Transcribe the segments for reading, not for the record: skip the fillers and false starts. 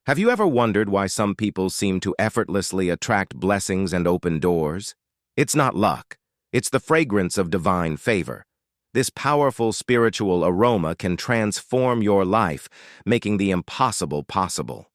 Have you ever wondered why some people seem to effortlessly attract blessings and open doors? It's not luck. It's the fragrance of divine favor. This powerful spiritual aroma can transform your life, making the impossible possible.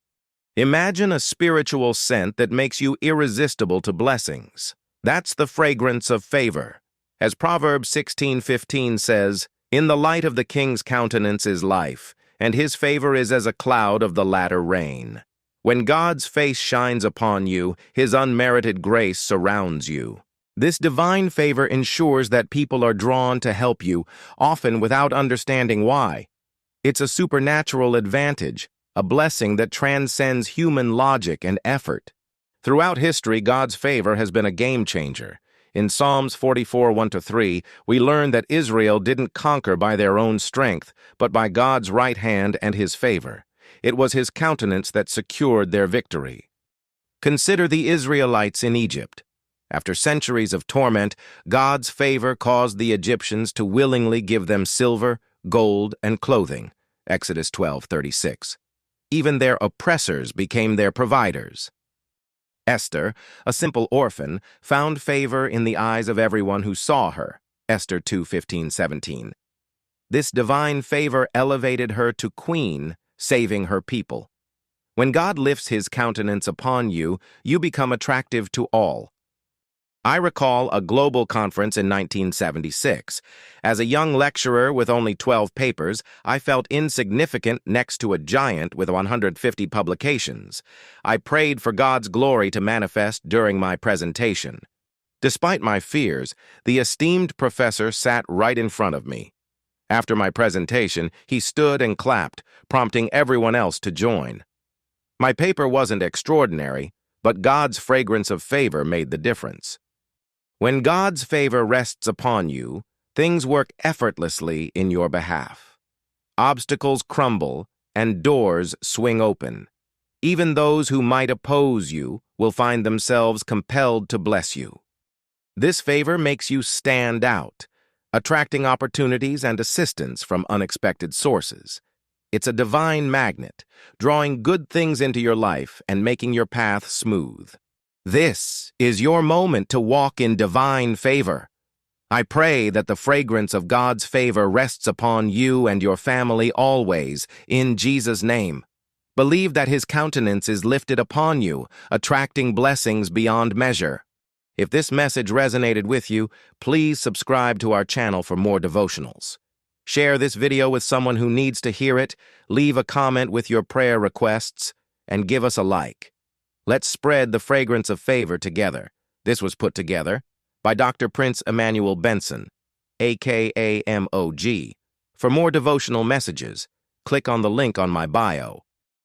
Imagine a spiritual scent that makes you irresistible to blessings. That's the fragrance of favor. As Proverbs 16:15 says, "In the light of the king's countenance is life, and his favor is as a cloud of the latter rain." When God's face shines upon you, his unmerited grace surrounds you. This divine favor ensures that people are drawn to help you, often without understanding why. It's a supernatural advantage, a blessing that transcends human logic and effort. Throughout history, God's favor has been a game changer. In Psalms 44:1-3, we learn that Israel didn't conquer by their own strength, but by God's right hand and his favor. It was his countenance that secured their victory. Consider the Israelites in Egypt. After centuries of torment, God's favor caused the Egyptians to willingly give them silver, gold, and clothing. Exodus 12:36. Even their oppressors became their providers. Esther, a simple orphan, found favor in the eyes of everyone who saw her. Esther 2:15-17. This divine favor elevated her to queen, saving her people. When God lifts his countenance upon you, you become attractive to all. I recall a global conference in 1976. As a young lecturer with only 12 papers, I felt insignificant next to a giant with 150 publications. I prayed for God's glory to manifest during my presentation. Despite my fears, the esteemed professor sat right in front of me. After my presentation, he stood and clapped, prompting everyone else to join. My paper wasn't extraordinary, but God's fragrance of favor made the difference. When God's favor rests upon you, things work effortlessly in your behalf. Obstacles crumble and doors swing open. Even those who might oppose you will find themselves compelled to bless you. This favor makes you stand out, attracting opportunities and assistance from unexpected sources. It's a divine magnet, drawing good things into your life and making your path smooth. This is your moment to walk in divine favor. I pray that the fragrance of God's favor rests upon you and your family always, in Jesus' name. Believe that his countenance is lifted upon you, attracting blessings beyond measure. If this message resonated with you, please subscribe to our channel for more devotionals. Share this video with someone who needs to hear it, leave a comment with your prayer requests, and give us a like. Let's spread the fragrance of favor together. This was put together by Dr. Prince Emmanuel Benson, aka MOG. For more devotional messages, click on the link on my bio.